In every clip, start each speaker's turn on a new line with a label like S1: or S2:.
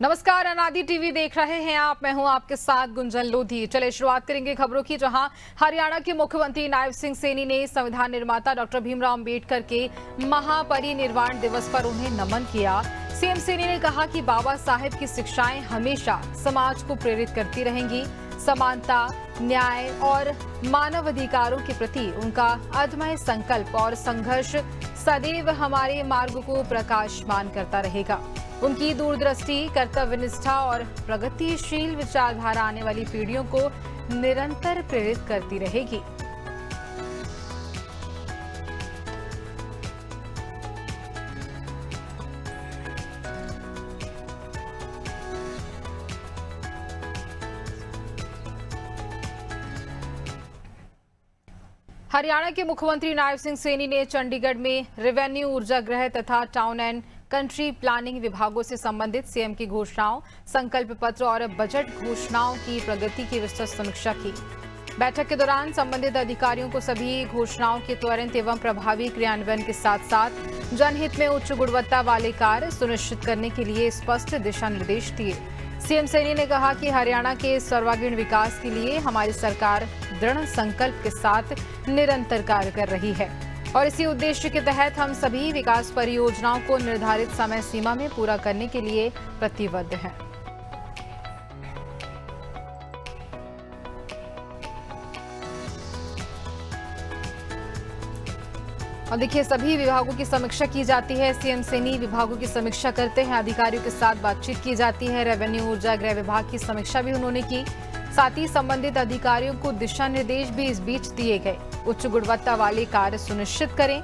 S1: नमस्कार, अनादि टीवी देख रहे हैं आप। मैं हूं आपके साथ गुंजन लोधी। चले शुरुआत करेंगे खबरों की, जहां हरियाणा के मुख्यमंत्री नायब सिंह सैनी ने संविधान निर्माता डॉक्टर भीमराव अंबेडकर के महापरिनिर्वाण दिवस पर उन्हें नमन किया। सीएम सैनी ने कहा कि बाबा साहेब की शिक्षाएं हमेशा समाज को प्रेरित करती रहेंगी। समानता, न्याय और मानव अधिकारों के प्रति उनका अदम्य संकल्प और संघर्ष सदैव हमारे मार्ग को प्रकाशमान करता रहेगा। उनकी दूरदृष्टि, कर्तव्यनिष्ठा और प्रगतिशील विचारधारा आने वाली पीढ़ियों को निरंतर प्रेरित करती रहेगी। हरियाणा के मुख्यमंत्री नायब सिंह सैनी ने चंडीगढ़ में रेवेन्यू, ऊर्जा गृह तथा टाउन एंड कंट्री प्लानिंग विभागों से संबंधित सीएम की घोषणाओं, संकल्प पत्र और बजट घोषणाओं की प्रगति की विस्तृत समीक्षा की। बैठक के दौरान संबंधित अधिकारियों को सभी घोषणाओं के त्वरित एवं प्रभावी क्रियान्वयन के साथ साथ जनहित में उच्च गुणवत्ता वाले कार्य सुनिश्चित करने के लिए स्पष्ट दिशा निर्देश दिए। सीएम सैनी ने कहा कि हरियाणा के सर्वांगीण विकास के लिए हमारी सरकार दृढ़ संकल्प के साथ निरंतर कार्य कर रही है और इसी उद्देश्य के तहत हम सभी विकास परियोजनाओं को निर्धारित समय सीमा में पूरा करने के लिए प्रतिबद्ध हैं। और देखिए, सभी विभागों की समीक्षा की जाती है। सीएम सैनी विभागों की समीक्षा करते हैं, अधिकारियों के साथ बातचीत की जाती है। रेवेन्यू, ऊर्जा गृह विभाग की समीक्षा भी उन्होंने की। साथ ही संबंधित अधिकारियों को दिशा निर्देश भी इस बीच दिए गए। उच्च गुणवत्ता वाले कार्य सुनिश्चित करें,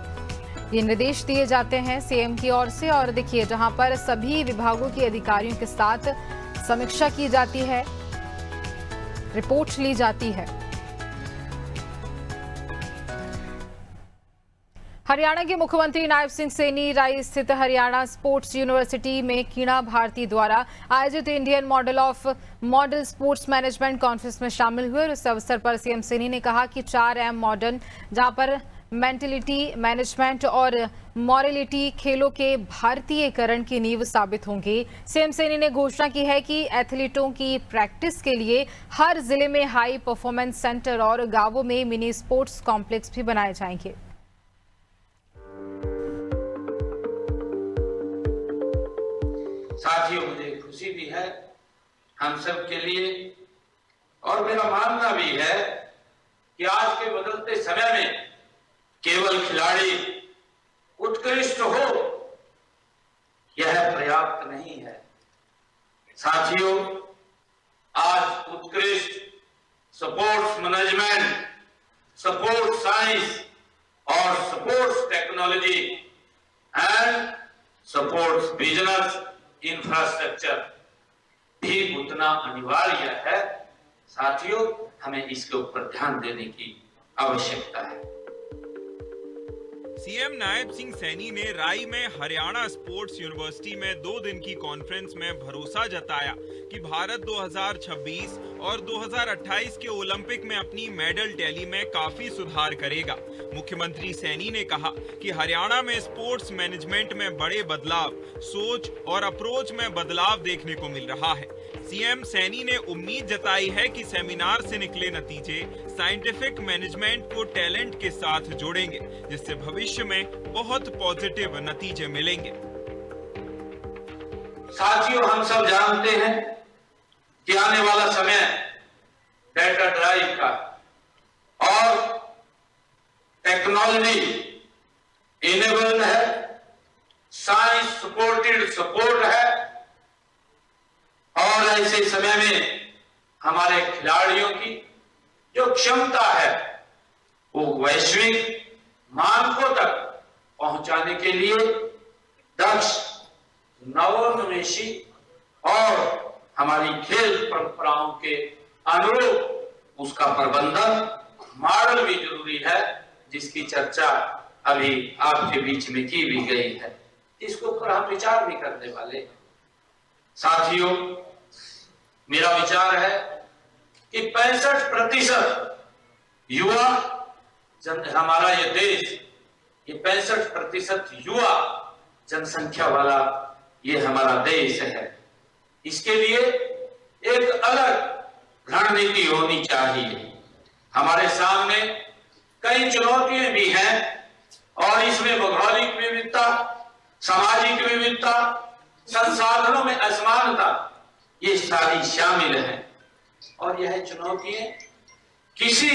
S1: ये निर्देश दिए जाते हैं सीएम की ओर से। और देखिए, जहां पर सभी विभागों के अधिकारियों के साथ समीक्षा की जाती है, रिपोर्ट ली जाती है। हरियाणा के मुख्यमंत्री नायब सिंह सैनी राई स्थित हरियाणा स्पोर्ट्स यूनिवर्सिटी में कीणा भारती द्वारा आयोजित Indian model sports management conference में शामिल हुए। और इस अवसर पर सीएम सैनी ने कहा कि 4M मॉडर्न, जहां पर मेंटलिटी, मैनेजमेंट और मॉरलिटी खेलों के भारतीयकरण की नींव साबित होंगे। सीएम सैनी ने घोषणा की है कि एथलीटों की प्रैक्टिस के लिए हर जिले में हाई परफॉर्मेंस सेंटर और गांवों में मिनी स्पोर्ट्स कॉम्प्लेक्स भी बनाए जाएंगे।
S2: साथियों, मुझे खुशी भी है हम सब के लिए, और मेरा मानना भी है कि आज के बदलते समय में केवल खिलाड़ी उत्कृष्ट हो यह पर्याप्त नहीं है। साथियों, आज उत्कृष्ट स्पोर्ट्स मैनेजमेंट, स्पोर्ट्स साइंस और sports technology and sports business infrastructure भी उतना अनिवार्य है। साथियों, हमें इसके ऊपर ध्यान देने की आवश्यकता है।
S3: सीएम नायब सिंह सैनी ने राई में हरियाणा स्पोर्ट्स यूनिवर्सिटी में 2 दिन की कॉन्फ्रेंस में भरोसा जताया कि भारत 2026 और 2028 के ओलंपिक में अपनी मेडल टैली में काफी सुधार करेगा। मुख्यमंत्री सैनी ने कहा कि हरियाणा में स्पोर्ट्स मैनेजमेंट में बड़े बदलाव, सोच और अप्रोच में बदलाव देखने को मिल रहा है। सीएम सैनी ने उम्मीद जताई है कि सेमिनार से निकले नतीजे साइंटिफिक मैनेजमेंट को टैलेंट के साथ जोड़ेंगे, जिससे भविष्य में बहुत पॉजिटिव नतीजे मिलेंगे।
S2: साथियों, हम सब जानते हैं कि आने वाला समय डेटा ड्राइव का और टेक्नोलॉजी इनेबल्ड है, साइंस सपोर्टेड सपोर्ट है, और ऐसे समय में हमारे खिलाड़ियों की जो क्षमता है वो वैश्विक मानकों तक पहुंचाने के लिए दक्ष, नवोन्मेषी और हमारी खेल परंपराओं के अनुरूप उसका प्रबंधन मॉडल भी जरूरी है, जिसकी चर्चा अभी आपके बीच में की भी गई है, इसके ऊपर हम विचार भी करने वाले हैं। साथियों, मेरा विचार है कि 65% युवा हमारा ये देश, ये 65% युवा जनसंख्या वाला ये हमारा देश है। इसके लिए एक अलग रणनीति होनी चाहिए। हमारे सामने कई चुनौतियां भी हैं और इसमें भौगोलिक विविधता, सामाजिक विविधता, संसाधनों में असमानता, ये सारी शामिल है। और यह चुनौतियां किसी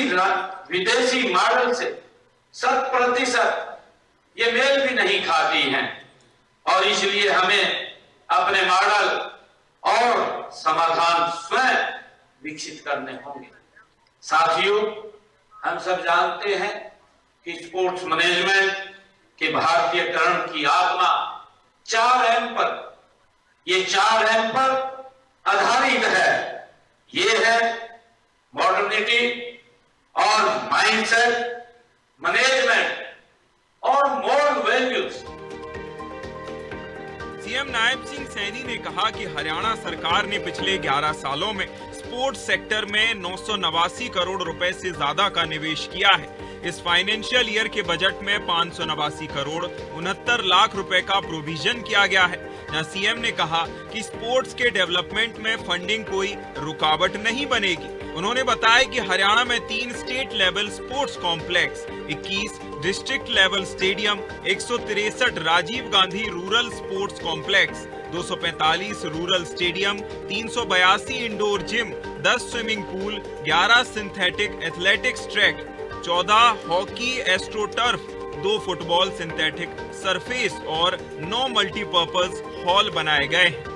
S2: विदेशी मॉडल से 100% ये मेल भी नहीं खाती हैं और इसलिए हमें अपने मॉडल और समाधान स्वयं विकसित करने होंगे। साथियों, हम सब जानते हैं कि स्पोर्ट्स मैनेजमेंट के भारतीयकरण की आत्मा 4M पर, ये 4M पर आधारित है। ये है मॉडर्निटी और माइंडसेट, मैनेजमेंट और moral values.
S3: CM Nayab Singh Saini ने कहा कि हरियाणा सरकार ने पिछले 11 सालों में स्पोर्ट्स सेक्टर में 989 करोड़ रुपए से ज्यादा का निवेश किया है। इस फाइनेंशियल ईयर के बजट में 589 करोड़ 69 लाख रुपए का प्रोविजन किया गया है। जहां सीएम ने कहा कि स्पोर्ट्स के डेवलपमेंट में फंडिंग कोई रुकावट नहीं बनेगी। उन्होंने बताया कि हरियाणा में 3 state level sports complex, 21 district level stadium, 163 Rajiv Gandhi rural sports complex, 245 rural stadium, 382 indoor gym, 10 swimming pool, 11 synthetic athletics track, 14 hockey astroturf, 2 football synthetic surface और 9 मल्टीपर्पज हॉल बनाए गए हैं।